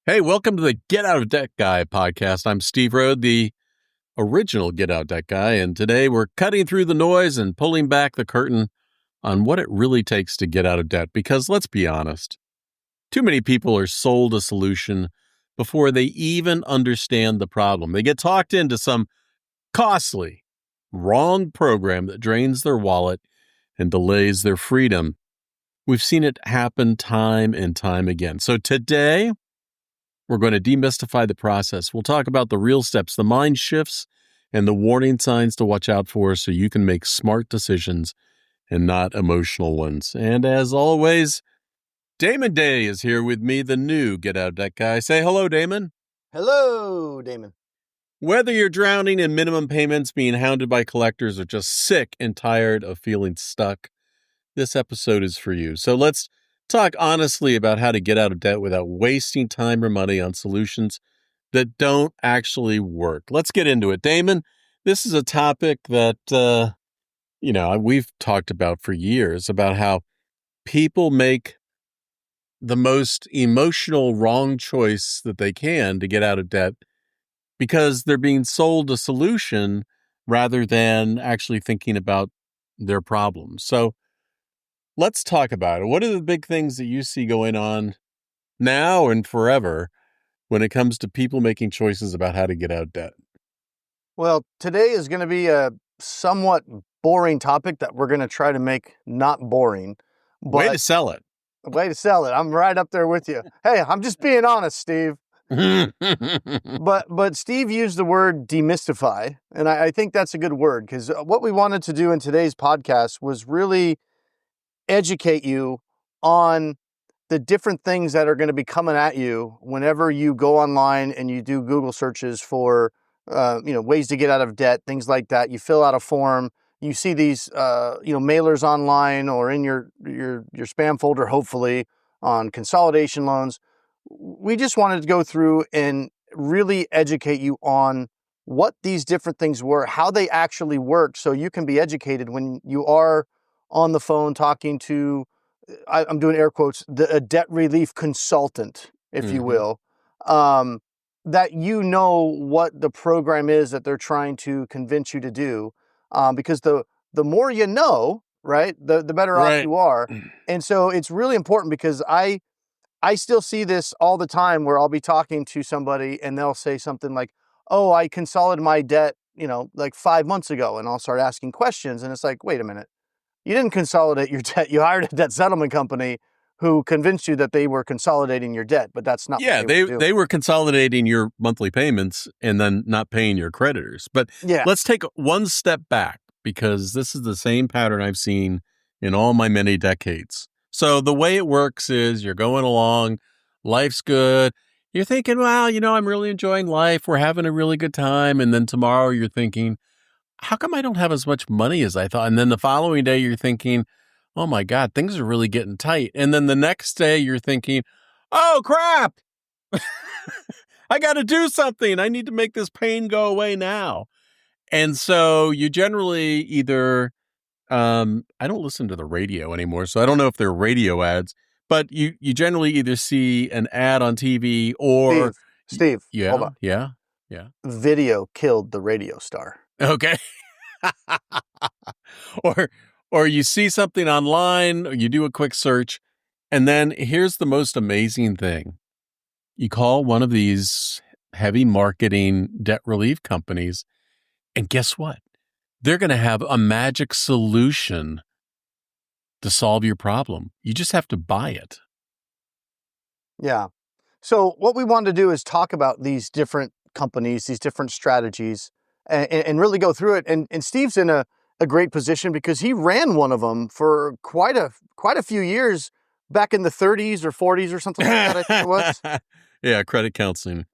Hey, welcome to the Get Out of Debt Guy podcast. I'm Steve Rhode, the original Get Out of Debt Guy, and today we're cutting through the noise and pulling back the curtain on what it really takes to get out of debt. Because let's be honest, too many people are sold a solution before they even understand the problem. They get talked into some costly, wrong program that drains their wallet and delays their freedom. We've seen it happen time and time again. So today, we're going to demystify the process. We'll talk about the real steps, the mind shifts, and the warning signs to watch out for so you can make smart decisions and not emotional ones. And as always, Damon Day is here with me, the new Get Out of Debt Guy. Say hello, Damon. Hello, Damon. Whether you're drowning in minimum payments, being hounded by collectors, or just sick and tired of feeling stuck, this episode is for you. So let's talk honestly about how to get out of debt without wasting time or money on solutions that don't actually work. Let's get into it. Damon, this is a topic that, we've talked about for years, about how people make the most emotional wrong choice that they can to get out of debt because they're being sold a solution rather than actually thinking about their problems. So let's talk about it. What are the big things that you see going on now and forever when it comes to people making choices about how to get out of debt? Well, today is going to be a somewhat boring topic that we're going to try to make not boring. Way to sell it. Way to sell it. I'm right up there with you. Hey, I'm just being honest, Steve. But Steve used the word demystify, and I think that's a good word because what we wanted to do in today's podcast was really educate you on the different things that are going to be coming at you whenever you go online and you do Google searches for, ways to get out of debt, things like that. You fill out a form, you see these, mailers online or in your spam folder, hopefully on consolidation loans. We just wanted to go through and really educate you on what these different things were, how they actually work, so you can be educated when you are on the phone talking to, I'm doing air quotes, a debt relief consultant, if you will, that you know what the program is that they're trying to convince you to do. Because the more you know, right, the better off you are. And so it's really important because I still see this all the time where I'll be talking to somebody and they'll say something like, oh, I consolidated my debt, like 5 months ago. And I'll start asking questions. And it's like, wait a minute. You didn't consolidate your debt. You hired a debt settlement company who convinced you that they were consolidating your debt, but that's not what they were consolidating your monthly payments and then not paying your creditors. But let's take one step back because this is the same pattern I've seen in all my many decades. So the way it works is you're going along, life's good. You're thinking, well, I'm really enjoying life. We're having a really good time. And then tomorrow you're thinking, how come I don't have as much money as I thought? And then the following day you're thinking, oh my God, things are really getting tight. And then the next day you're thinking, oh crap, I got to do something. I need to make this pain go away now. And so you generally either, I don't listen to the radio anymore, so I don't know if they're radio ads, but you generally either see an ad on TV or... Steve, hold on. Yeah. Video killed the radio star. Okay. or you see something online, or you do a quick search, and then here's the most amazing thing. You call one of these heavy marketing debt relief companies, and guess what? They're going to have a magic solution to solve your problem. You just have to buy it. Yeah. So what we wanted to do is talk about these different companies, these different strategies, and really go through it. And Steve's in a great position because he ran one of them for quite a few years back in the 30s or 40s or something like that, I think it was. Yeah, credit counseling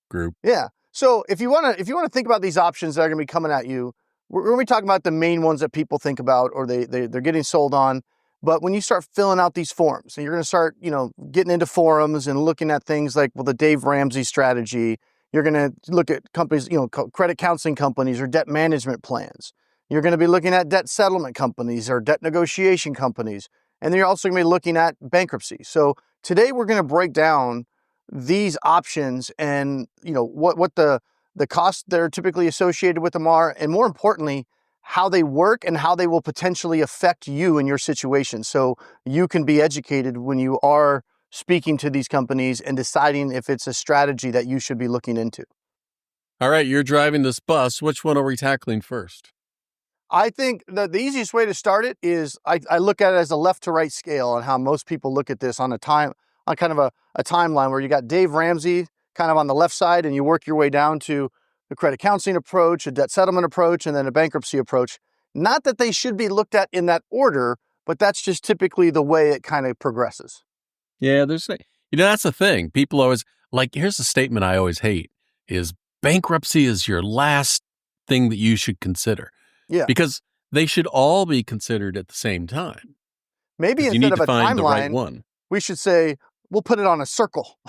group. Yeah. So if you want to think about these options that are going to be coming at you, we're going to be talking about the main ones that people think about or they're getting sold on. But when you start filling out these forms, and you're going to start, getting into forums and looking at things like, the Dave Ramsey strategy, you're going to look at companies, credit counseling companies or debt management plans. You're going to be looking at debt settlement companies or debt negotiation companies. And then you're also going to be looking at bankruptcy. So today we're going to break down these options and, what the costs that are typically associated with them are, and more importantly, how they work and how they will potentially affect you in your situation. So you can be educated when you are speaking to these companies and deciding if it's a strategy that you should be looking into. All right, you're driving this bus. Which one are we tackling first? I think the easiest way to start it is I look at it as a left to right scale on how most people look at this on kind of a timeline where you got Dave Ramsey kind of on the left side and you work your way down to the credit counseling approach, a debt settlement approach, and then a bankruptcy approach. Not that they should be looked at in that order, but that's just typically the way it kind of progresses. Yeah, that's the thing. People always here's a statement I always hate is bankruptcy is your last thing that you should consider. Yeah. Because they should all be considered at the same time. Maybe you instead need of to a find the right timeline, one. we should say, we'll put it on a circle.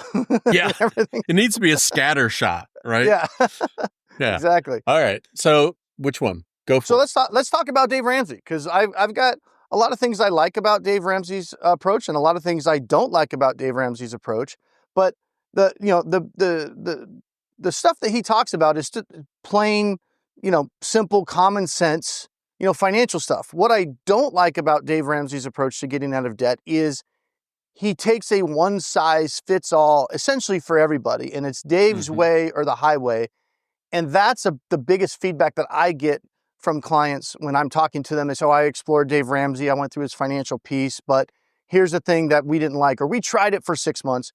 Yeah. Everything. It needs to be a scatter shot, right? Yeah. Yeah. Exactly. All right. So which one? Go for it. So let's talk about Dave Ramsey, because I've got a lot of things I like about Dave Ramsey's approach and a lot of things I don't like about Dave Ramsey's approach. But the stuff that he talks about is plain, simple, common sense, financial stuff. What I don't like about Dave Ramsey's approach to getting out of debt is he takes a one size fits all essentially for everybody, and it's Dave's way or the highway. And that's the biggest feedback that I get from clients when I'm talking to them. They say, I explored Dave Ramsey. I went through his financial piece, but here's the thing that we didn't like, or we tried it for 6 months.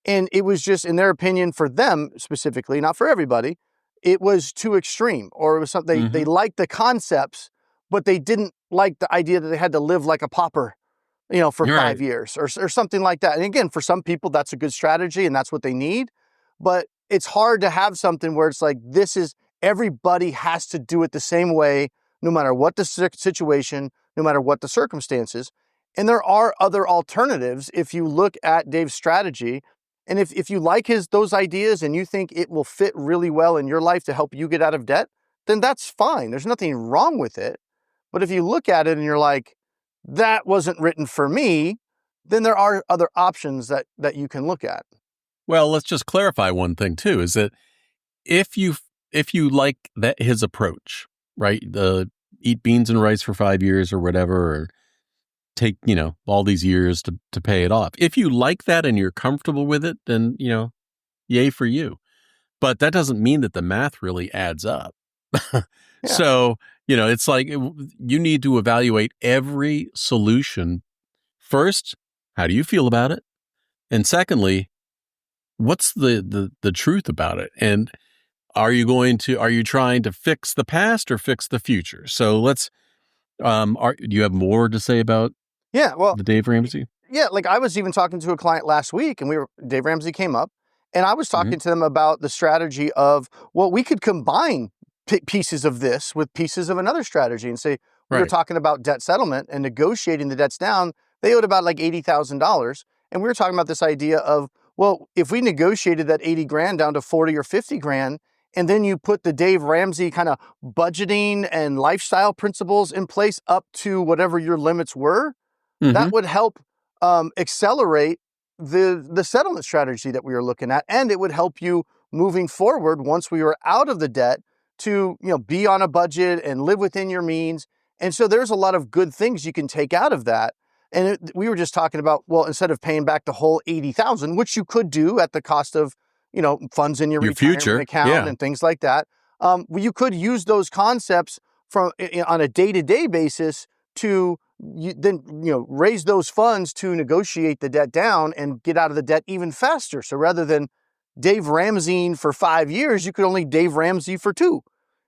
And it was just, in their opinion, for them specifically, not for everybody, it was too extreme, or it was something they liked the concepts, but they didn't like the idea that they had to live like a pauper, for 5 years or something like that. And again, for some people, that's a good strategy and that's what they need. But it's hard to have something where it's like, everybody has to do it the same way, no matter what the situation, no matter what the circumstances. And there are other alternatives if you look at Dave's strategy. And if you like those ideas and you think it will fit really well in your life to help you get out of debt, then that's fine. There's nothing wrong with it. But if you look at it and you're like, that wasn't written for me, then there are other options that you can look at. Well, let's just clarify one thing too, is that if you like his approach, right? The eat beans and rice for 5 years or whatever, or take, all these years to pay it off. If you like that and you're comfortable with it, then, yay for you. But that doesn't mean that the math really adds up. Yeah. So, it's like you need to evaluate every solution. First, how do you feel about it? And secondly, what's the truth about it? And are you trying to fix the past or fix the future? So let's, do you have more to say about the Dave Ramsey? Yeah, like I was even talking to a client last week and Dave Ramsey came up and I was talking to them about the strategy of, we could combine pieces of this with pieces of another strategy and say, we were talking about debt settlement and negotiating the debts down. They owed about like $80,000. And we were talking about this idea of, if we negotiated that 80 grand down to 40 or 50 grand, and then you put the Dave Ramsey kind of budgeting and lifestyle principles in place up to whatever your limits were, that would help accelerate the settlement strategy that we were looking at. And it would help you moving forward once we were out of the debt to, be on a budget and live within your means. And so there's a lot of good things you can take out of that. And we were just talking about, instead of paying back the whole 80,000, which you could do at the cost of, funds in your retirement future account and things like that. You could use those concepts on a day-to-day basis to raise those funds to negotiate the debt down and get out of the debt even faster. So rather than Dave Ramsey for 5 years, you could only Dave Ramsey for 2.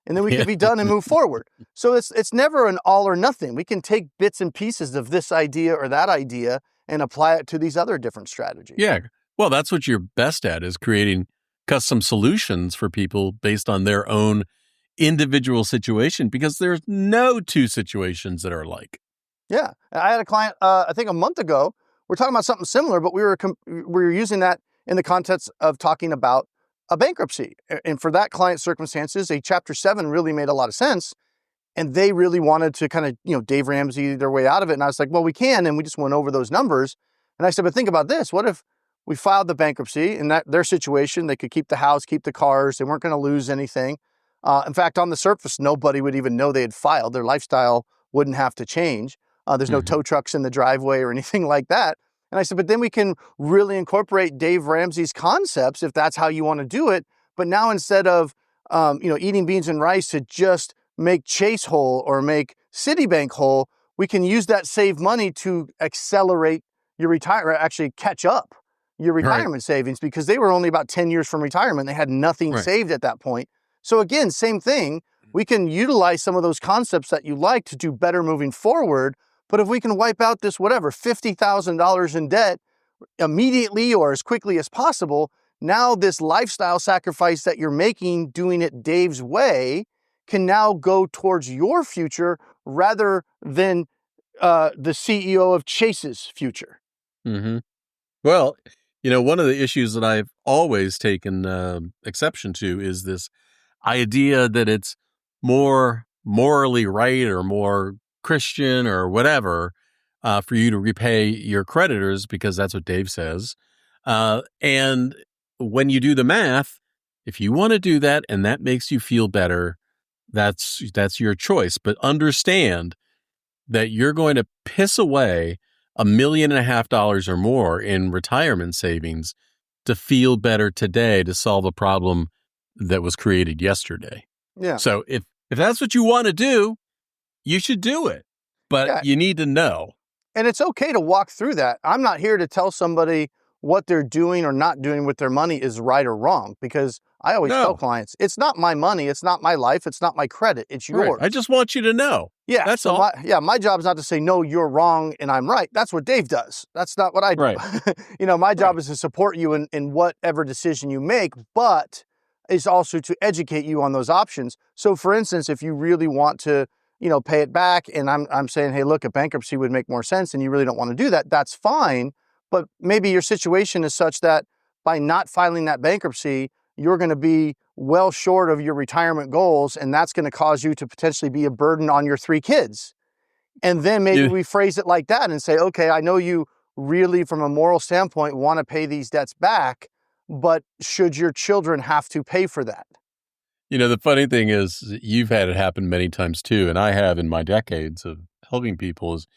And then we could be done and move forward. So it's never an all or nothing. We can take bits and pieces of this idea or that idea and apply it to these other different strategies. Yeah. Well, that's what you're best at, is creating custom solutions for people based on their own individual situation, because there's no two situations that are alike. Yeah. I had a client, I think a month ago, we're talking about something similar, but we were using that in the context of talking about a bankruptcy. And for that client's circumstances, a Chapter 7 really made a lot of sense. And they really wanted to kind of, Dave Ramsey their way out of it. And I was like, we can. And we just went over those numbers. And I said, but think about this. What if we filed the bankruptcy. In their situation, they could keep the house, keep the cars. They weren't going to lose anything. In fact, on the surface, nobody would even know they had filed. Their lifestyle wouldn't have to change. There's no tow trucks in the driveway or anything like that. And I said, but then we can really incorporate Dave Ramsey's concepts if that's how you want to do it. But now instead of eating beans and rice to just make Chase whole or make Citibank whole, we can use that saved money to accelerate your retirement, actually catch up your retirement savings, because they were only about 10 years from retirement. They had nothing saved at that point. So again, same thing. We can utilize some of those concepts that you like to do better moving forward. But if we can wipe out this, $50,000 in debt immediately or as quickly as possible, now this lifestyle sacrifice that you're making, doing it Dave's way, can now go towards your future rather than the CEO of Chase's future. Mm-hmm. Well, one of the issues that I've always taken exception to is this idea that it's more morally right or more Christian or whatever for you to repay your creditors, because that's what Dave says. And when you do the math, if you want to do that and that makes you feel better, that's your choice. But understand that you're going to piss away $1.5 million or more in retirement savings to feel better today, to solve a problem that was created yesterday. Yeah. So if that's what you want to do, you should do it, but you need to know. And it's okay to walk through that. I'm not here to tell somebody what they're doing or not doing with their money is right or wrong, because I always tell clients, it's not my money, it's not my life, it's not my credit, it's yours. Right. I just want you to know. Yeah, that's all. My job is not to say, no, you're wrong and I'm right. That's what Dave does. That's not what I do. Right. My job is to support you in whatever decision you make, but it's also to educate you on those options. So for instance, if you really want to, pay it back, and I'm saying, hey, look, a bankruptcy would make more sense and you really don't want to do that, that's fine. But maybe your situation is such that by not filing that bankruptcy, you're going to be well short of your retirement goals, and that's going to cause you to potentially be a burden on your 3 kids. And then maybe we phrase it like that and say, okay, I know you really, from a moral standpoint, want to pay these debts back, but should your children have to pay for that? The funny thing is, you've had it happen many times too, and I have in my decades of helping people, is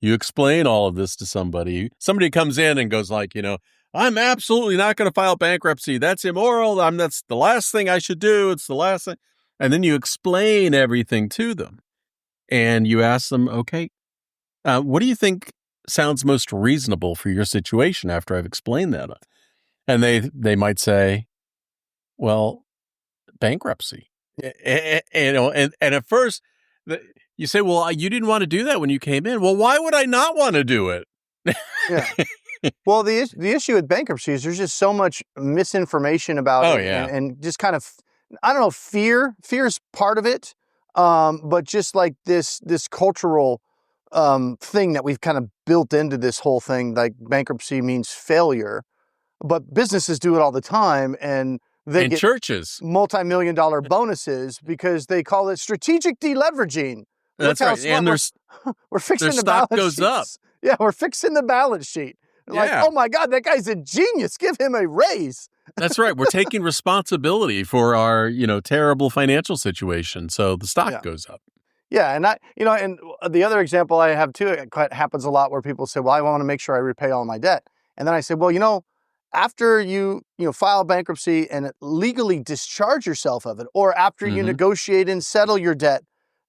you explain all of this to somebody. Somebody comes in and goes like, I'm absolutely not going to file bankruptcy. That's immoral. That's the last thing I should do. It's the last thing. And then you explain everything to them. And you ask them, okay, what do you think sounds most reasonable for your situation after I've explained that? And they might say, well, bankruptcy. And at first you say, well, you didn't want to do that when you came in. Well, why would I not want to do it? Yeah. Well, the issue with bankruptcy is there's just so much misinformation about it, and just kind of, I don't know, fear is part of it, but just like this cultural thing that we've kind of built into this whole thing, like bankruptcy means failure, but businesses do it all the time, and they get churches multi-million-dollar bonuses because they call it strategic deleveraging. That's right. And we're fixing their the stock balance goes sheets. up. Yeah, we're fixing the balance sheet. Like, oh my God, that guy's a genius. Give him a raise. That's right. We're taking responsibility for our, terrible financial situation. So the stock goes up. Yeah. And and the other example I have too, it happens a lot where people say, well, I want to make sure I repay all my debt. And then I say, well, after you file bankruptcy and legally discharge yourself of it, or after you negotiate and settle your debt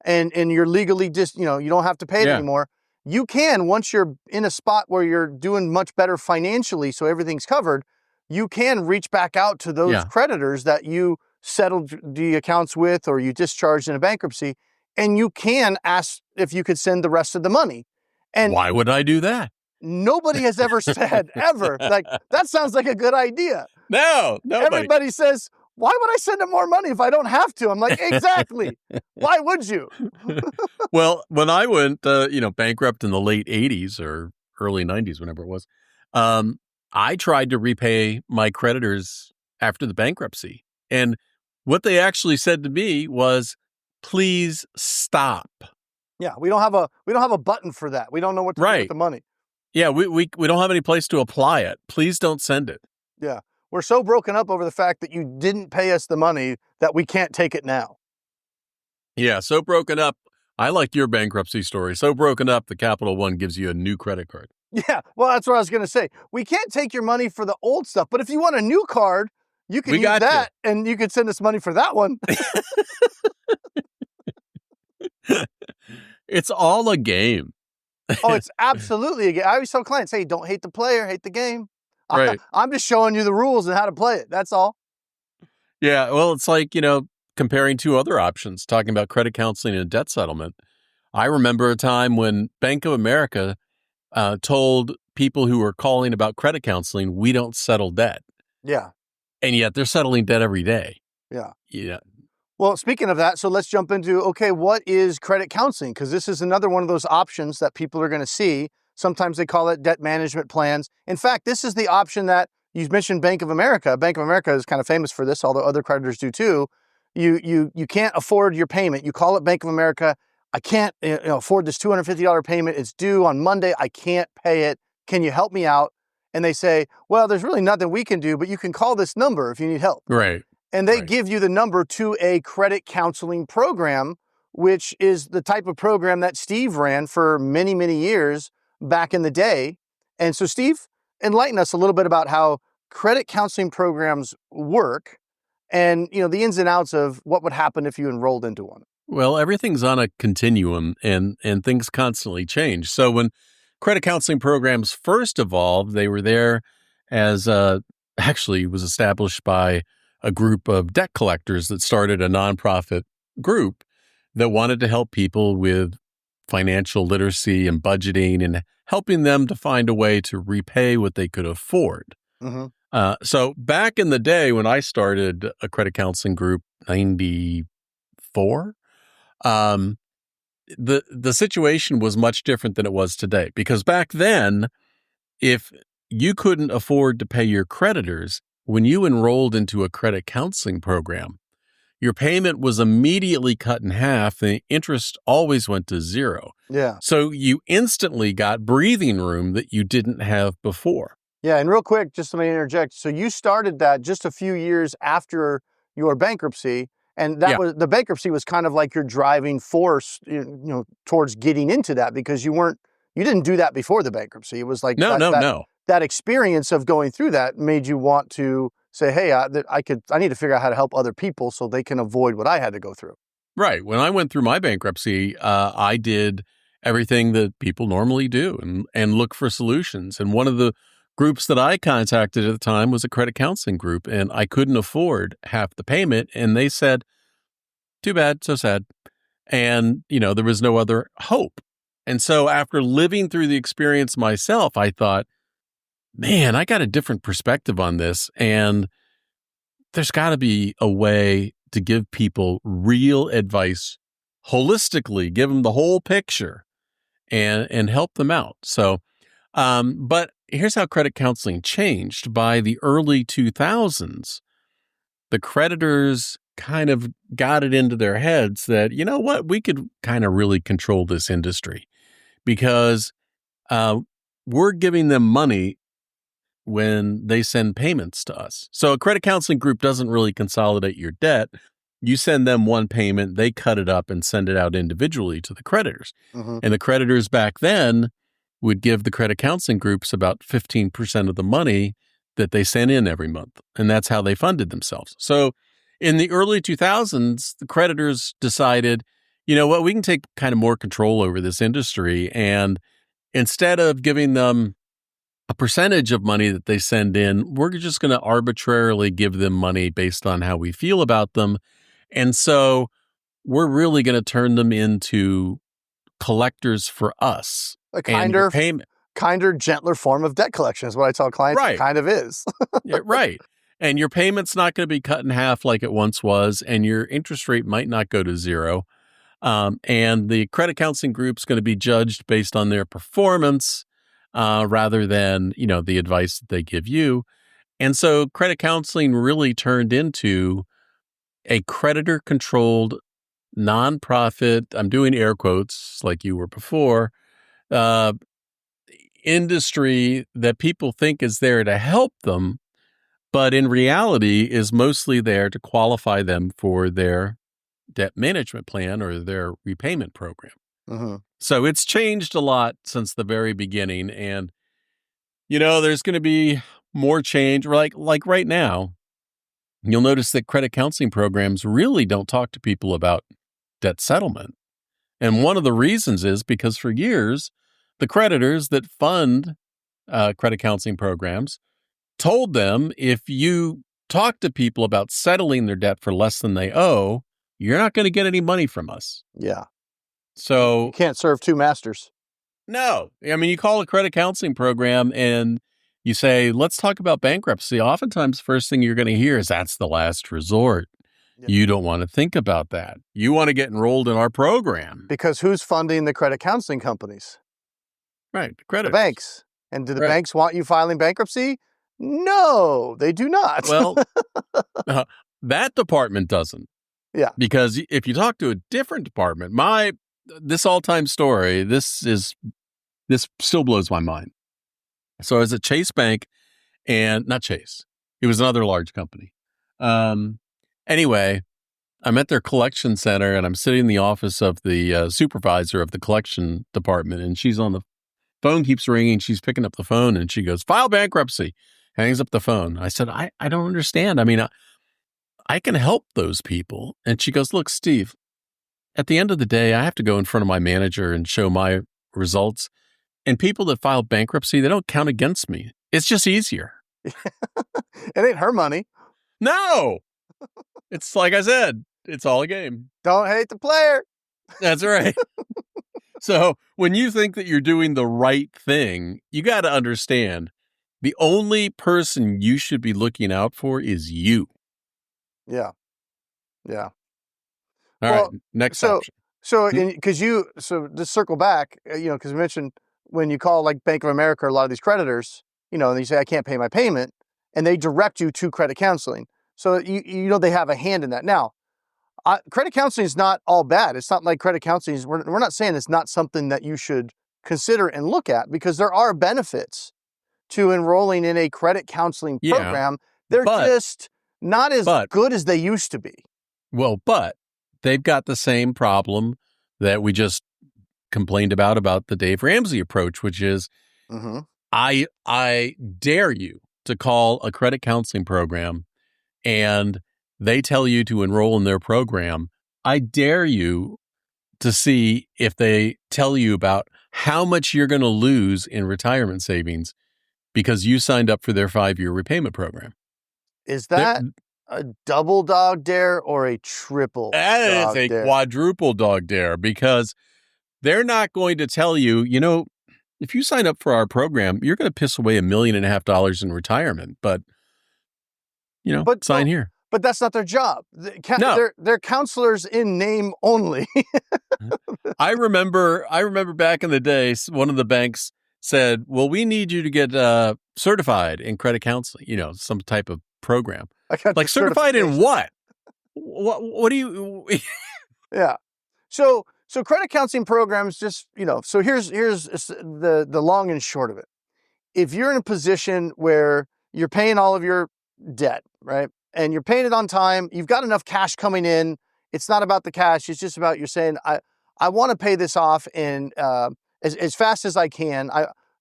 and you're legally you don't have to pay it anymore. You can, once you're in a spot where you're doing much better financially, so everything's covered, you can reach back out to those creditors that you settled the accounts with or you discharged in a bankruptcy, and you can ask if you could send the rest of the money. And why would I do that? Nobody has ever said, ever, like, that sounds like a good idea. No, nobody. Everybody says, why would I send them more money if I don't have to? I'm like, exactly. Why would you? Well, when I went, bankrupt in the late 80s or early 90s, whenever it was, I tried to repay my creditors after the bankruptcy. And what they actually said to me was, please stop. Yeah, we don't have a button for that. We don't know what to do with the money. Yeah, we don't have any place to apply it. Please don't send it. Yeah. We're so broken up over the fact that you didn't pay us the money that we can't take it now. Yeah, so broken up. I like your bankruptcy story. So broken up, the Capital One gives you a new credit card. Yeah, well, that's what I was going to say. We can't take your money for the old stuff, but if you want a new card, you can We use got that, and you can send us money for that one. It's all a game. Oh, it's absolutely a game. I always tell clients, hey, don't hate the player, hate the game. Right. I'm just showing you the rules and how to play it. That's all. Yeah, well, it's like, comparing two other options, talking about credit counseling and debt settlement. I remember a time when Bank of America told people who were calling about credit counseling, we don't settle debt. Yeah. And yet they're settling debt every day. Yeah. Yeah. Well, speaking of that, so let's jump into, okay, what is credit counseling? Because this is another one of those options that people are going to see. Sometimes they call it debt management plans. In fact, this is the option that you mentioned Bank of America. Bank of America is kind of famous for this, although other creditors do too. You can't afford your payment. You call it Bank of America. I can't afford this $250 payment. It's due on Monday. I can't pay it. Can you help me out? And they say, well, there's really nothing we can do, but you can call this number if you need help. Right. And they Right. give you the number to a credit counseling program, which is the type of program that Steve ran for many, many years back in the day. And so, Steve, enlighten us a little bit about how credit counseling programs work and, the ins and outs of what would happen if you enrolled into one. Well, everything's on a continuum and things constantly change. So when credit counseling programs first evolved, they were there as actually was established by a group of debt collectors that started a nonprofit group that wanted to help people with financial literacy and budgeting and helping them to find a way to repay what they could afford. Mm-hmm. So back in the day when I started a credit counseling group, 94, the situation was much different than it was today. Because back then, if you couldn't afford to pay your creditors, when you enrolled into a credit counseling program, your payment was immediately cut in half. The interest always went to zero. Yeah. So you instantly got breathing room that you didn't have before. Yeah. And real quick, just let me interject. So you started that just a few years after your bankruptcy. And that Yeah. was the bankruptcy was kind of like your driving force, towards getting into that, because you didn't do that before the bankruptcy. It was like No. that experience of going through that made you want to say, hey, I need to figure out how to help other people so they can avoid what I had to go through. Right. When I went through my bankruptcy, I did everything that people normally do and look for solutions. And one of the groups that I contacted at the time was a credit counseling group, and I couldn't afford half the payment. And they said, too bad, so sad. And, there was no other hope. And so after living through the experience myself, I thought, man, I got a different perspective on this. And there's got to be a way to give people real advice holistically, give them the whole picture and help them out. So, but here's how credit counseling changed. By the early 2000s, the creditors kind of got it into their heads that, you know what, we could kind of really control this industry because we're giving them money when they send payments to us. So a credit counseling group doesn't really consolidate your debt. You send them one payment, they cut it up and send it out individually to the creditors. Mm-hmm. And the creditors back then would give the credit counseling groups about 15% of the money that they sent in every month. And that's how they funded themselves. So in the early 2000s, the creditors decided, you know what, we can take kind of more control over this industry. And instead of giving them a percentage of money that they send in, we're just going to arbitrarily give them money based on how we feel about them. And so we're really going to turn them into collectors for us. A And your kinder, gentler form of debt collection is what I tell clients. Right. It kind of is. Yeah, right. And your payment's not going to be cut in half like it once was, and your interest rate might not go to zero. And the credit counseling group's going to be judged based on their performance rather than, the advice that they give you. And so credit counseling really turned into a creditor-controlled nonprofit, I'm doing air quotes like you were before, industry that people think is there to help them, but in reality is mostly there to qualify them for their debt management plan or their repayment program. Mm-hmm. So it's changed a lot since the very beginning. And, there's going to be more change. Like right now, you'll notice that credit counseling programs really don't talk to people about debt settlement. And one of the reasons is because for years, the creditors that fund credit counseling programs told them if you talk to people about settling their debt for less than they owe, you're not going to get any money from us. Yeah. So you can't serve two masters. No. I mean, you call a credit counseling program and you say, let's talk about bankruptcy. Oftentimes, first thing you're going to hear is that's the last resort. Yeah. You don't want to think about that. You want to get enrolled in our program. Because who's funding the credit counseling companies? Right. The banks. And do the banks want you filing bankruptcy? No, they do not. Well, that department doesn't. Yeah. Because if you talk to a different department, this all-time story, this still blows my mind. So I was at Chase Bank, and not Chase. It was another large company. Anyway, I'm at their collection center, and I'm sitting in the office of the supervisor of the collection department, and she's on the phone, keeps ringing. She's picking up the phone, and she goes, file bankruptcy. Hangs up the phone. I said, I don't understand. I mean, I can help those people. And she goes, look, Steve, at the end of the day, I have to go in front of my manager and show my results. And people that file bankruptcy, they don't count against me. It's just easier. It ain't her money. No. It's like I said, it's all a game. Don't hate the player. That's right. So when you think that you're doing the right thing, you got to understand the only person you should be looking out for is you. Yeah. Yeah. All right. Next option. So to circle back, because we mentioned when you call like Bank of America or a lot of these creditors, and you say, I can't pay my payment, and they direct you to credit counseling. So, they have a hand in that. Now, credit counseling is not all bad. It's not like credit counseling is, we're not saying it's not something that you should consider and look at, because there are benefits to enrolling in a credit counseling program. They're just not as good as they used to be. Well, but they've got the same problem that we just complained about the Dave Ramsey approach, which is, I dare you to call a credit counseling program and they tell you to enroll in their program. I dare you to see if they tell you about how much you're going to lose in retirement savings because you signed up for their 5-year repayment program. Is that a double dog dare or a triple dog dare? That is a quadruple dog dare, because they're not going to tell you, if you sign up for our program, you're going to piss away $1.5 million in retirement, but sign here. But that's not their job. They're counselors in name only. I remember back in the day, one of the banks said, well, we need you to get certified in credit counseling, some type of program. Like certified in what? What do you... Yeah. So credit counseling programs just, so here's the long and short of it. If you're in a position where you're paying all of your debt, right? And you're paying it on time, you've got enough cash coming in. It's not about the cash. It's just about you're saying, I want to pay this off in as fast as I can.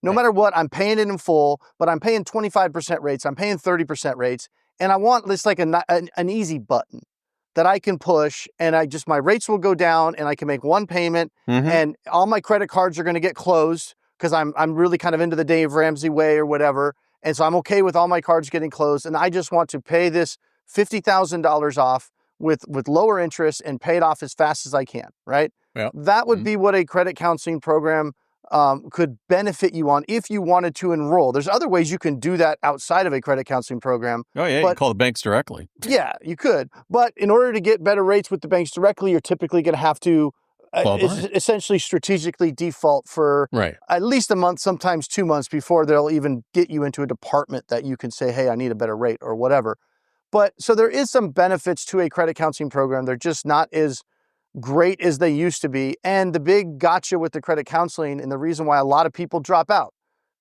No matter what, I'm paying it in full, but I'm paying 25% rates. I'm paying 30% rates. And I want this like an easy button that I can push, and my rates will go down, and I can make one payment, and all my credit cards are going to get closed because I'm really kind of into the Dave Ramsey way or whatever. And so I'm okay with all my cards getting closed, and I just want to pay this $50,000 off with lower interest and pay it off as fast as I can, right? Yeah. That would be what a credit counseling program could benefit you on if you wanted to enroll. There's other ways you can do that outside of a credit counseling program. Oh, yeah, you can call the banks directly. Yeah, you could. But in order to get better rates with the banks directly, you're typically going to have to essentially strategically default for at least a month, sometimes 2 months before they'll even get you into a department that you can say, hey, I need a better rate or whatever. But so there is some benefits to a credit counseling program. They're just not as great as they used to be. And the big gotcha with the credit counseling, and the reason why a lot of people drop out,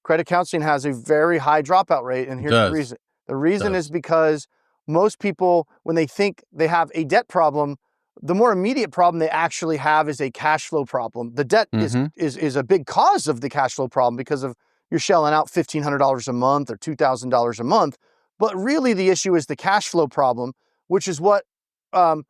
credit counseling has a very high dropout rate. And here's the reason. The reason is because most people, when they think they have a debt problem, the more immediate problem they actually have is a cash flow problem. The debt is a big cause of the cash flow problem because of you're shelling out $1,500 a month or $2,000 a month. But really the issue is the cash flow problem, which is what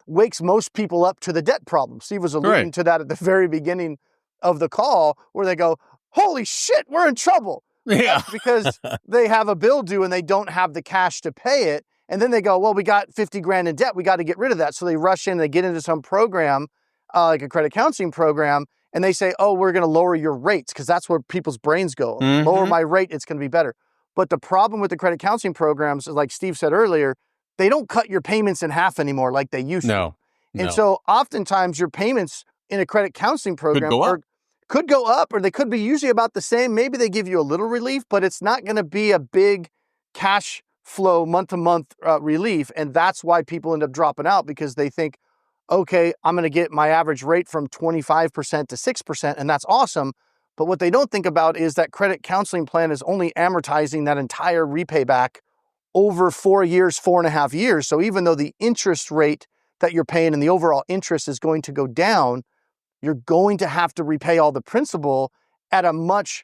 wakes most people up to the debt problem. Steve was alluding to that at the very beginning of the call where they go, holy shit, we're in trouble. Yeah. That's because they have a bill due and they don't have the cash to pay it. And then they go, well, we got 50 grand in debt. We got to get rid of that. So they rush in, they get into some program, like a credit counseling program, and they say, oh, we're going to lower your rates because that's where people's brains go. Lower my rate, it's going to be better. But the problem with the credit counseling programs is, like Steve said earlier, they don't cut your payments in half anymore like they used to. And so oftentimes your payments in a credit counseling program could go up, or they could be usually about the same. Maybe they give you a little relief, but it's not going to be a big cash flow month-to-month relief. And that's why people end up dropping out, because they think, okay, I'm going to get my average rate from 25% to 6%, and that's awesome. But what they don't think about is that credit counseling plan is only amortizing that entire repay back over 4 years, 4.5 years. So even though the interest rate that you're paying and the overall interest is going to go down, you're going to have to repay all the principal at a much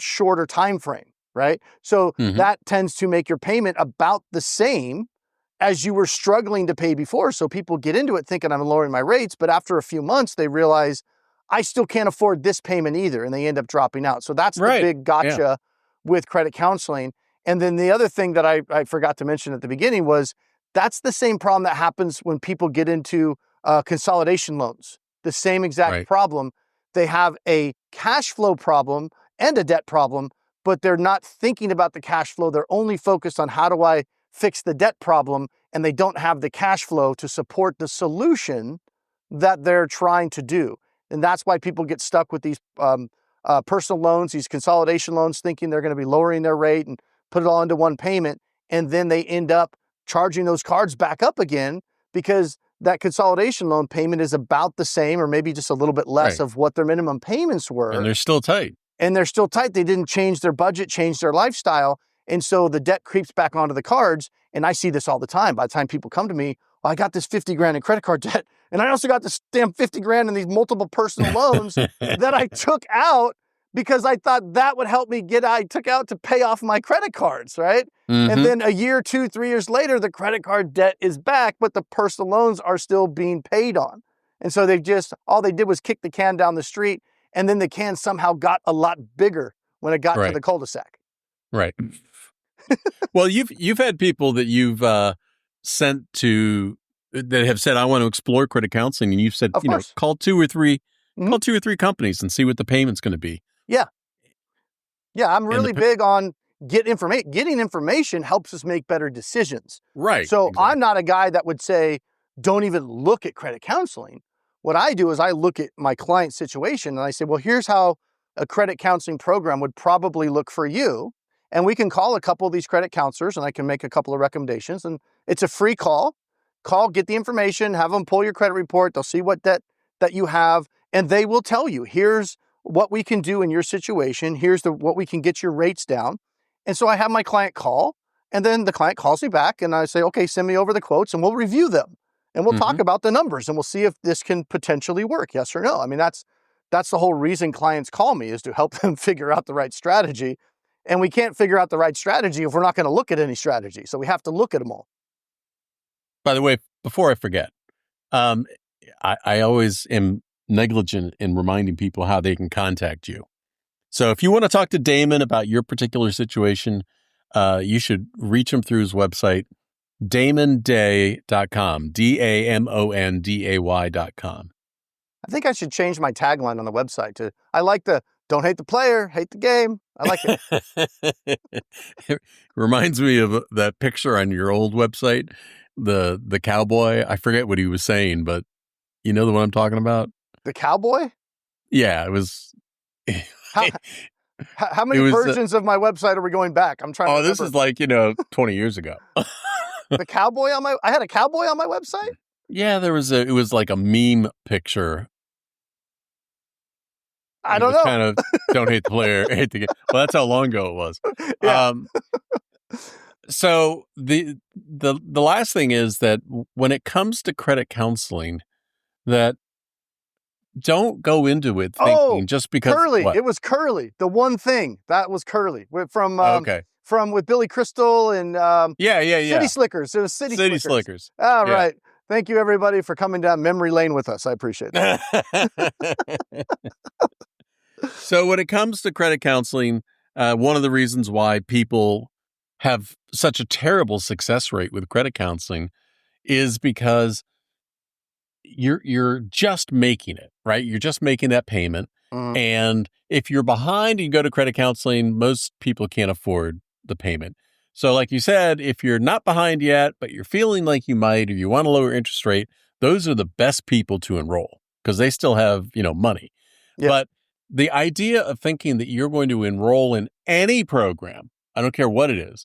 shorter time frame, right? So that tends to make your payment about the same as you were struggling to pay before. So people get into it thinking I'm lowering my rates, but after a few months they realize I still can't afford this payment either, and they end up dropping out. So that's the big gotcha with credit counseling. And then the other thing that I forgot to mention at the beginning was that's the same problem that happens when people get into consolidation loans. The same exact problem. They have a cash flow problem and a debt problem, but they're not thinking about the cash flow. They're only focused on how do I fix the debt problem, and they don't have the cash flow to support the solution that they're trying to do. And that's why people get stuck with these personal loans, these consolidation loans, thinking they're going to be lowering their rate and put it all into one payment. And then they end up charging those cards back up again because that consolidation loan payment is about the same or maybe just a little bit less of what their minimum payments were. And they're still tight. They didn't change their budget, change their lifestyle. And so the debt creeps back onto the cards. And I see this all the time. By the time people come to me, well, I got this 50 grand in credit card debt. And I also got this damn 50 grand in these multiple personal loans that I took out because I thought that would help me I took out to pay off my credit cards, right? And then a year, 2, 3 years later, the credit card debt is back, but the personal loans are still being paid on. And so all they did was kick the can down the street, and then the can somehow got a lot bigger when it got to the cul-de-sac. Right. Well, you've had people that you've sent to that have said, I want to explore credit counseling. And you've said, call two or three companies and see what the payment's going to be. Yeah. Yeah. I'm really big on getting information helps us make better decisions. Right. So I'm not a guy that would say, don't even look at credit counseling. What I do is I look at my client situation and I say, well, here's how a credit counseling program would probably look for you. And we can call a couple of these credit counselors and I can make a couple of recommendations. And it's a free call. Get the information, have them pull your credit report. They'll see what debt that you have, and they will tell you, here's what we can do in your situation. Here's what we can get your rates down. And so I have my client call, and then the client calls me back and I say, okay, send me over the quotes and we'll review them. And we'll talk about the numbers and we'll see if this can potentially work, yes or no. I mean, that's the whole reason clients call me, is to help them figure out the right strategy. And we can't figure out the right strategy if we're not going to look at any strategy. So we have to look at them all. By the way, before I forget, I always am negligent in reminding people how they can contact you. So if you want to talk to Damon about your particular situation, you should reach him through his website, damonday.com, DAMONDAY.com. I think I should change my tagline on the website to, I like the don't hate the player, hate the game. I like it. It reminds me of that picture on your old website, the cowboy. I forget what he was saying, but you know the one I'm talking about? The cowboy? Yeah, it was. How many versions of my website are we going back? I'm trying to remember. This is like, 20 years ago. The cowboy I had a cowboy on my website? Yeah, it was like a meme picture. I It don't was know. kind of don't hate the player, hate the game. Well, that's how long ago it was. Yeah. So the last thing is that when it comes to credit counseling, that don't go into it Oh, thinking just because Curly. what? It was Curly. The one thing that was Curly Okay. from with Billy Crystal and City Yeah. Slickers. It was City City Slickers. Slickers. All Yeah. right. Thank you, everybody, for coming down memory lane with us. I appreciate that. So when it comes to credit counseling, one of the reasons why people have such a terrible success rate with credit counseling is because you're just making it, right? You're just making that payment. Mhm. And if you're behind and you go to credit counseling, most people can't afford the payment. So like you said, if you're not behind yet, but you're feeling like you might, or you want a lower interest rate, those are the best people to enroll because they still have, money. Yeah. But the idea of thinking that you're going to enroll in any program, I don't care what it is,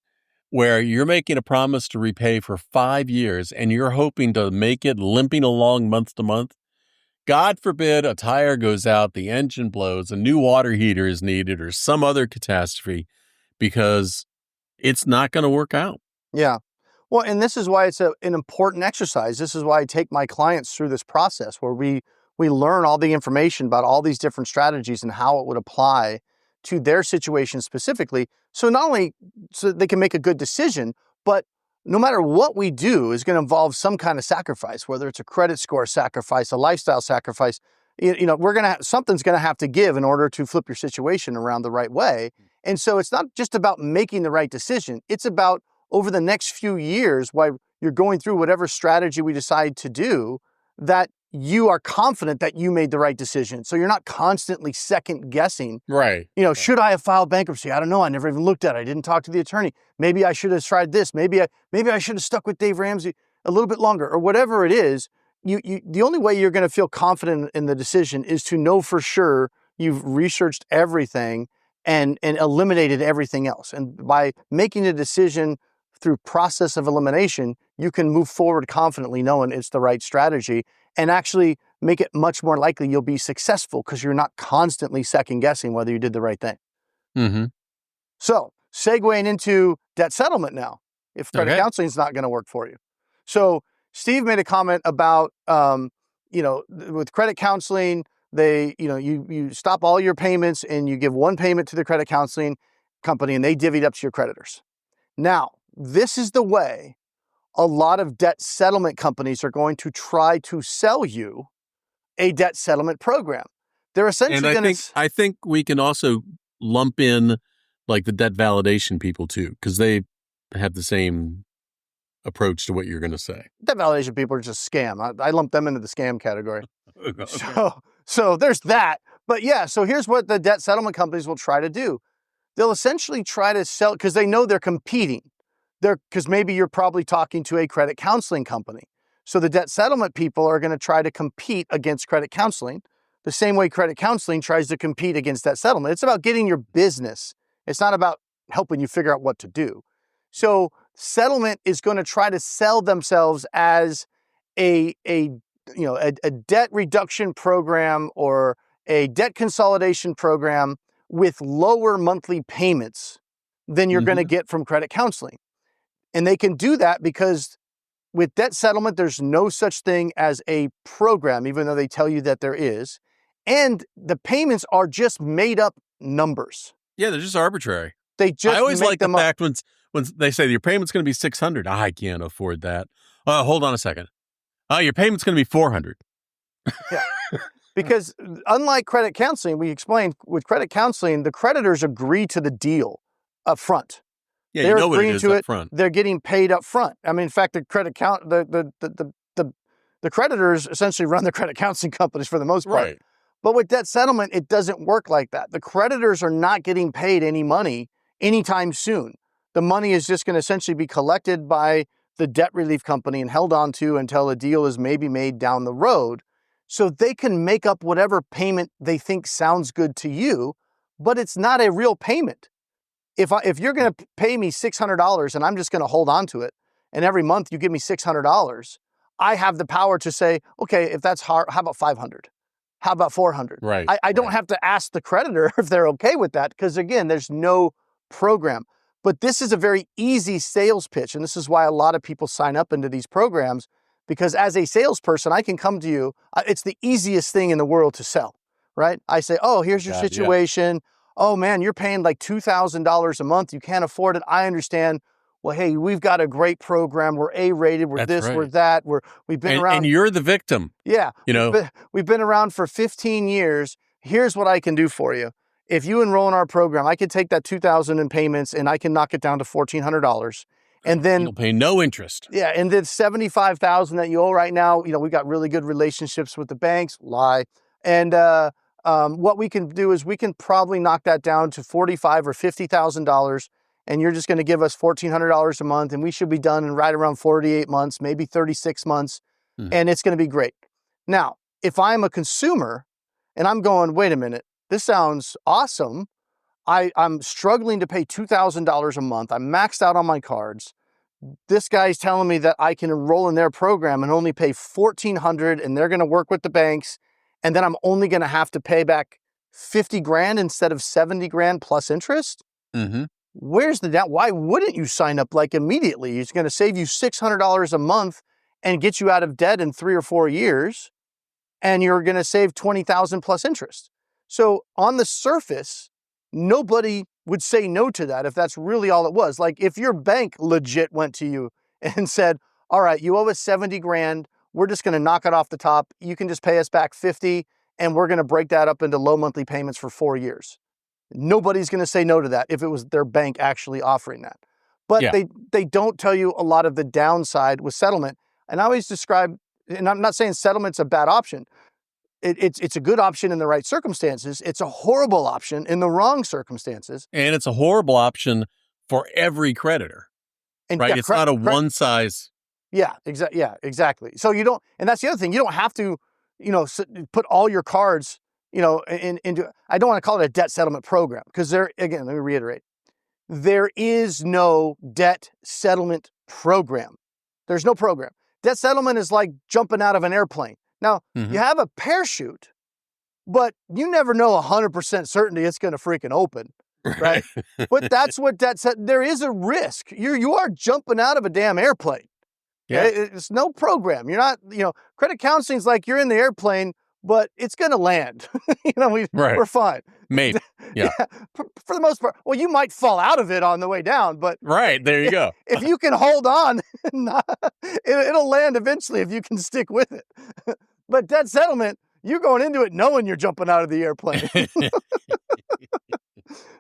where you're making a promise to repay for 5 years and you're hoping to make it limping along month to month. God forbid a tire goes out, the engine blows, a new water heater is needed, or some other catastrophe, because it's not going to work out. Yeah. Well, and this is why it's an important exercise. This is why I take my clients through this process where we learn all the information about all these different strategies and how it would apply to their situation specifically. So not only so they can make a good decision, but no matter what we do is going to involve some kind of sacrifice, whether it's a credit score sacrifice, a lifestyle sacrifice. Something's going to have to give in order to flip your situation around the right way. And so it's not just about making the right decision. It's about over the next few years, while you're going through whatever strategy we decide to do, that you are confident that you made the right decision. So you're not constantly second guessing. Right. Should I have filed bankruptcy? I don't know. I never even looked at it. I didn't talk to the attorney. Maybe I should have tried this. Maybe I should have stuck with Dave Ramsey a little bit longer, or whatever it is. The only way you're going to feel confident in the decision is to know for sure you've researched everything and eliminated everything else. And by making a decision through process of elimination, you can move forward confidently knowing it's the right strategy and actually make it much more likely you'll be successful because you're not constantly second guessing whether you did the right thing. Mm-hmm. So segueing into debt settlement now, if credit counseling is not going to work for you. So Steve made a comment about, with credit counseling, you stop all your payments and you give one payment to the credit counseling company and they divvy it up to your creditors. Now, this is the way a lot of debt settlement companies are going to try to sell you a debt settlement program. They're essentially going to... I think we can also lump in like the debt validation people too, because they have the same approach to what you're going to say. Debt validation people are just scam. I lump them into the scam category. Okay. So there's that. But yeah, so here's what the debt settlement companies will try to do. They'll essentially try to sell, because they know they're competing. Because maybe you're probably talking to a credit counseling company. So the debt settlement people are going to try to compete against credit counseling the same way credit counseling tries to compete against debt settlement. It's about getting your business. It's not about helping you figure out what to do. So settlement is going to try to sell themselves as a debt reduction program or a debt consolidation program with lower monthly payments than you're going to get from credit counseling. And they can do that because with debt settlement, there's no such thing as a program, even though they tell you that there is. And the payments are just made up numbers. Yeah, they're just arbitrary. They just I always make like the them up. fact when they say your payment's going to be $600. I can't afford that. Hold on a second. Your payment's going to be $400. Yeah. Because unlike credit counseling, we explained with credit counseling, the creditors agree to the deal up front. Yeah, They're you know what it agreeing is to up it. front. They're getting paid up front. I mean, in fact, the creditors essentially run the credit counseling companies for the most part. Right. But with debt settlement, it doesn't work like that. The creditors are not getting paid any money anytime soon. The money is just going to essentially be collected by the debt relief company and held on to until a deal is maybe made down the road. So they can make up whatever payment they think sounds good to you, but it's not a real payment. If you're going to pay me $600 and I'm just going to hold on to it, and every month you give me $600, I have the power to say, okay, if that's hard, how about $500? How about 400? Right. I don't have to ask the creditor if they're okay with that because, again, there's no program. But this is a very easy sales pitch. And this is why a lot of people sign up into these programs, because as a salesperson, I can come to you. It's the easiest thing in the world to sell, right? I say, oh, here's your situation. Yeah. Oh, man, you're paying like $2,000 a month. You can't afford it. I understand. Well, hey, we've got a great program. We're A-rated. We're That's this, right. we're that. We've been around. And you're the victim. Yeah. You know, we've been around for 15 years. Here's what I can do for you. If you enroll in our program, I can take that $2,000 in payments and I can knock it down to $1,400. And then you'll pay no interest. Yeah. And then $75,000 that you owe right now, we've got really good relationships with the banks. Lie. And what we can do is we can probably knock that down to $45,000 or $50,000. And you're just going to give us $1,400 a month, and we should be done in right around 48 months, maybe 36 months, and it's going to be great. Now, if I'm a consumer and I'm going, wait a minute, this sounds awesome. I'm struggling to pay $2,000 a month. I'm maxed out on my cards. This guy's telling me that I can enroll in their program and only pay $1,400, and they're going to work with the banks, and then I'm only going to have to pay back $50,000 instead of $70,000 plus interest. Mm-hmm. Where's the doubt? Why wouldn't you sign up like immediately? It's going to save you $600 a month and get you out of debt in 3 or 4 years, and you're going to save $20,000 plus interest. So on the surface, nobody would say no to that if that's really all it was. Like if your bank legit went to you and said, all right, you owe us $70,000. We're just going to knock it off the top. You can just pay us back 50, and we're going to break that up into low monthly payments for 4 years. Nobody's going to say no to that if it was their bank actually offering that. But they don't tell you a lot of the downside with settlement. And I always describe, and I'm not saying settlement's a bad option. It's a good option in the right circumstances. It's a horrible option in the wrong circumstances. And it's a horrible option for every creditor, and right? It's not a one size. Yeah, exactly. So you don't, and that's the other thing. You don't have to, put all your cards, into, I don't want to call it a debt settlement program because again, let me reiterate, there is no debt settlement program. There's no program. Debt settlement is like jumping out of an airplane. Now, you have a parachute, but you never know 100% certainty it's going to freaking open, right? But that's what there is a risk. You are jumping out of a damn airplane. Yeah. It's no program. You're not, credit counseling's like you're in the airplane, but it's going to land. We're fine. Maybe. Yeah. For the most part. Well, you might fall out of it on the way down, but. Right. There you go. If you can hold on, it'll land eventually if you can stick with it. But debt settlement, you're going into it knowing you're jumping out of the airplane.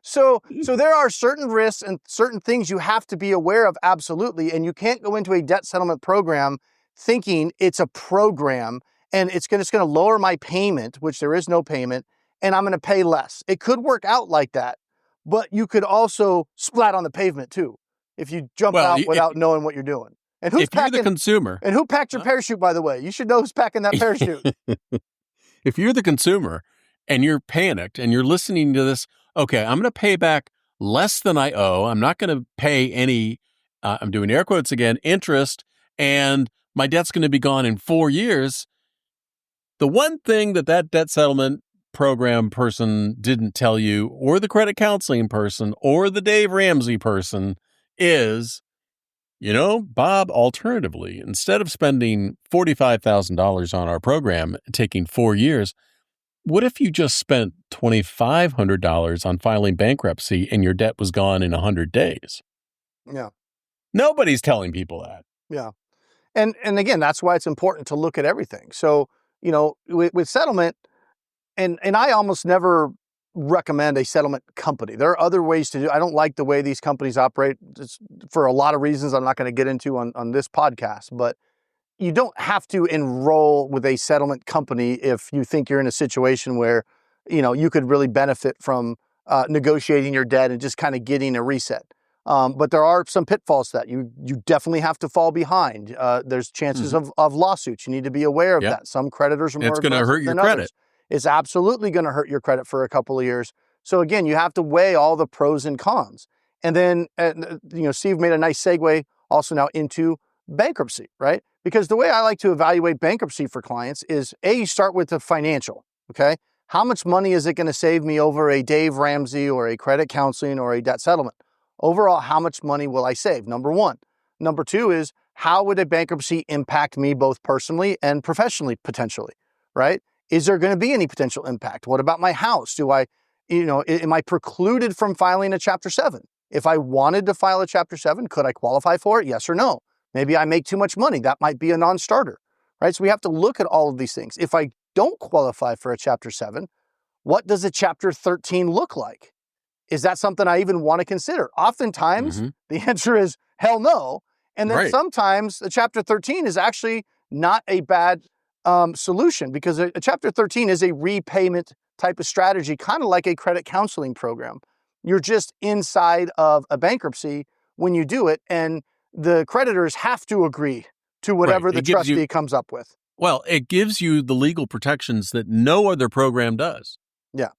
So there are certain risks and certain things you have to be aware of, absolutely. And you can't go into a debt settlement program thinking it's a program and it's just going to lower my payment, which there is no payment, and I'm going to pay less. It could work out like that, but you could also splat on the pavement too if you jump out without knowing what you're doing. And who's packing, you're the consumer. And who packed your parachute, by the way? You should know who's packing that parachute. If you're the consumer and you're panicked and you're listening to this, okay, I'm going to pay back less than I owe. I'm not going to pay any, I'm doing air quotes again, interest, and my debt's going to be gone in 4 years. The one thing that debt settlement program person didn't tell you, or the credit counseling person, or the Dave Ramsey person is, Bob, alternatively, instead of spending $45,000 on our program, taking 4 years, what if you just spent $2,500 on filing bankruptcy and your debt was gone in 100 days? Yeah. Nobody's telling people that. Yeah. And again, that's why it's important to look at everything. So, with settlement, and I almost never recommend a settlement company. There are other ways to do. I don't like the way these companies operate for a lot of reasons I'm not going to get into on this podcast, but you don't have to enroll with a settlement company if you think you're in a situation where, you could really benefit from negotiating your debt and just kind of getting a reset. But there are some pitfalls to that. You definitely have to fall behind. There's chances of lawsuits. You need to be aware of that. Some creditors are more aggressive than others. It's going to hurt your credit. It's absolutely going to hurt your credit for a couple of years. So again, you have to weigh all the pros and cons. And then, Steve made a nice segue also now into bankruptcy, right? Because the way I like to evaluate bankruptcy for clients is, you start with the financial, Okay. How much money is it going to save me over a Dave Ramsey or a credit counseling or a debt settlement? Overall, how much money will I save? Number one. Number two is, how would a bankruptcy impact me both personally and professionally, potentially, right? Is there going to be any potential impact? What about my house? Am I precluded from filing a Chapter 7? If I wanted to file a Chapter 7, could I qualify for it? Yes or no? Maybe I make too much money. That might be a non-starter, right? So we have to look at all of these things. If I don't qualify for a Chapter 7, what does a Chapter 13 look like? Is that something I even want to consider? Oftentimes, the answer is hell no. And then sometimes a Chapter 13 is actually not a bad solution, because a Chapter 13 is a repayment type of strategy, kind of like a credit counseling program. You're just inside of a bankruptcy when you do it, and the creditors have to agree to whatever the trustee comes up with. Well, it gives you the legal protections that no other program does. Yeah.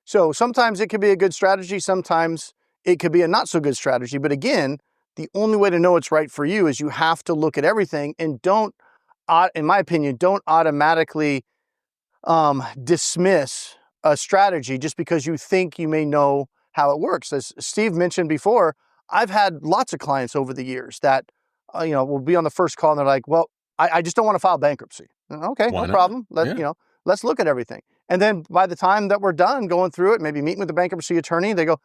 So sometimes it could be a good strategy. Sometimes it could be a not so good strategy. But again, the only way to know it's right for you is you have to look at everything, and don't, in my opinion, don't automatically dismiss a strategy just because you think you may know how it works. As Steve mentioned before, I've had lots of clients over the years that, will be on the first call and they're like, well, I just don't want to file bankruptcy. Okay, Why no not? problem. Yeah. Let's look at everything. And then by the time that we're done going through it, maybe meeting with the bankruptcy attorney, they go,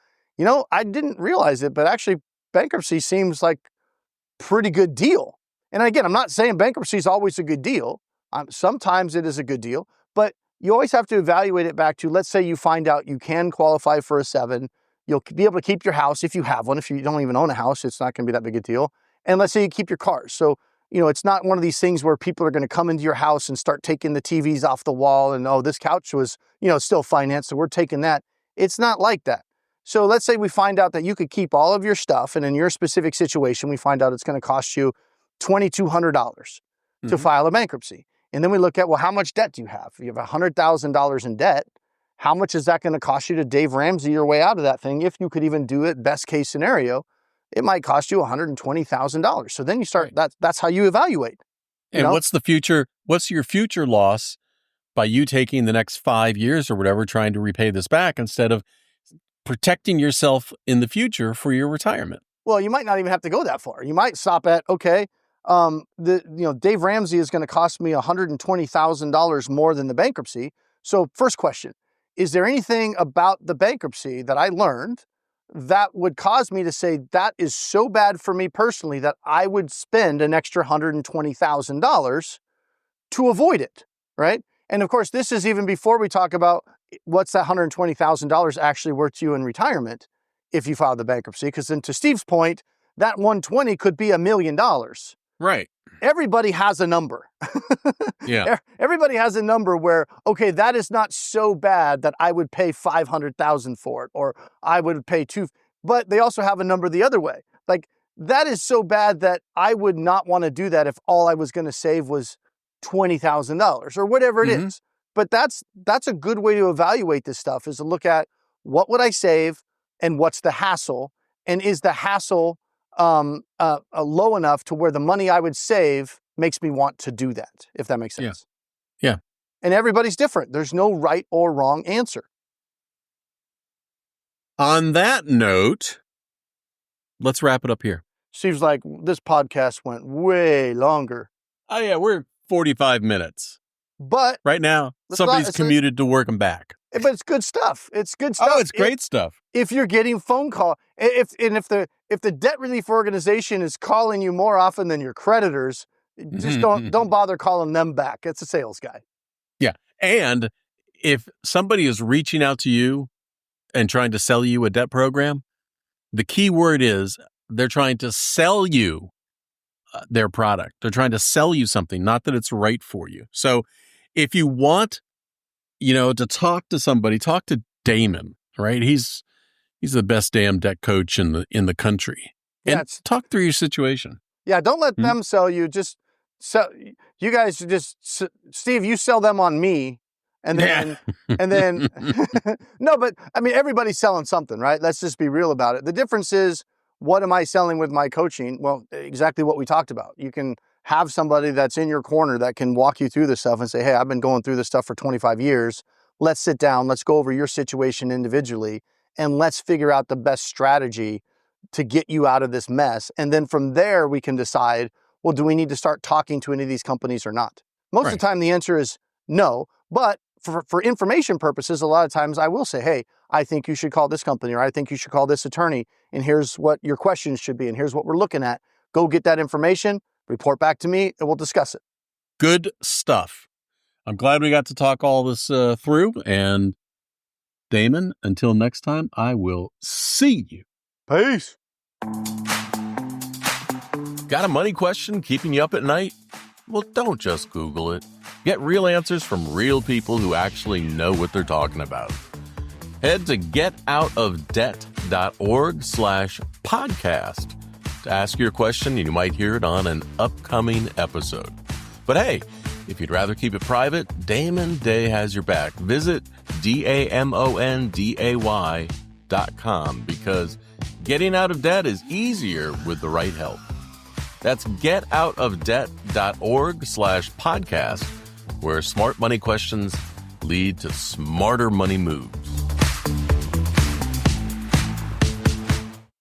I didn't realize it, but actually bankruptcy seems like pretty good deal. And again, I'm not saying bankruptcy is always a good deal. Sometimes it is a good deal, but you always have to evaluate it back to, let's say you find out you can qualify for a 7. You'll be able to keep your house if you have one. If you don't even own a house, it's not going to be that big a deal. And let's say you keep your cars. So, it's not one of these things where people are going to come into your house and start taking the TVs off the wall and, oh, this couch was, still financed, so we're taking that. It's not like that. So let's say we find out that you could keep all of your stuff, and in your specific situation, we find out it's going to cost you $2,200 to file a bankruptcy. And then we look at, well, how much debt do you have? If you have $100,000 in debt, how much is that going to cost you to Dave Ramsey your way out of that thing? If you could even do it, best case scenario, it might cost you $120,000. So then you start, that's how you evaluate. And what's the future? What's your future loss by you taking the next 5 years or whatever, trying to repay this back instead of protecting yourself in the future for your retirement? Well, you might not even have to go that far. You might stop at, okay, Dave Ramsey is going to cost me $120,000 more than the bankruptcy. So first question, is there anything about the bankruptcy that I learned that would cause me to say that is so bad for me personally that I would spend an extra $120,000 to avoid it, right? And of course, this is even before we talk about what's that $120,000 actually worth to you in retirement if you file the bankruptcy. Because then, to Steve's point, that 120 could be $1 million. Right. Everybody has a number. Yeah. Everybody has a number where, okay, that is not so bad that I would pay $500,000 for it, or I would pay but they also have a number the other way. Like, that is so bad that I would not want to do that if all I was going to save was $20,000 or whatever it is. But that's a good way to evaluate this stuff, is to look at, what would I save and what's the hassle, and is the hassle low enough to where the money I would save makes me want to do that, if that makes sense. Yeah. And everybody's different. There's no right or wrong answer. On that note, let's wrap it up here. Seems like this podcast went way longer. Oh, yeah, we're 45 minutes. But right now, somebody's commuted to work and back. But it's good stuff. It's good stuff. Oh, it's great stuff. If you're getting phone call, if the debt relief organization is calling you more often than your creditors, just don't bother calling them back. It's a sales guy. Yeah. And if somebody is reaching out to you and trying to sell you a debt program, the key word is they're trying to sell you their product. They're trying to sell you something, not that it's right for you. So if you want, to talk to somebody, talk to Damon, right? He's the best damn debt coach in the country. And talk through your situation. Yeah, don't let them sell you. Just sell. You guys Steve, you sell them on me, and then no, but I mean, everybody's selling something, right? Let's just be real about it. The difference is, what am I selling with my coaching? Well, exactly what we talked about. You can have somebody that's in your corner that can walk you through this stuff and say, hey, I've been going through this stuff for 25 years. let's sit down, let's go over your situation individually, and let's figure out the best strategy to get you out of this mess. And then from there, we can decide, well, do we need to start talking to any of these companies or not? Most of the time, the answer is no. But for information purposes, a lot of times I will say, hey, I think you should call this company, or I think you should call this attorney, and here's what your questions should be, and here's what we're looking at. Go get that information, report back to me, and we'll discuss it. Good stuff. I'm glad we got to talk all this through. And Damon, until next time, I will see you. Peace. Got a money question keeping you up at night? Well, don't just Google it. Get real answers from real people who actually know what they're talking about. Head to getoutofdebt.org/podcast to ask your question, and you might hear it on an upcoming episode. But hey, if you'd rather keep it private, Damon Day has your back. Visit DAMONDAY.com because getting out of debt is easier with the right help. That's getoutofdebt.org/podcast, where smart money questions lead to smarter money moves.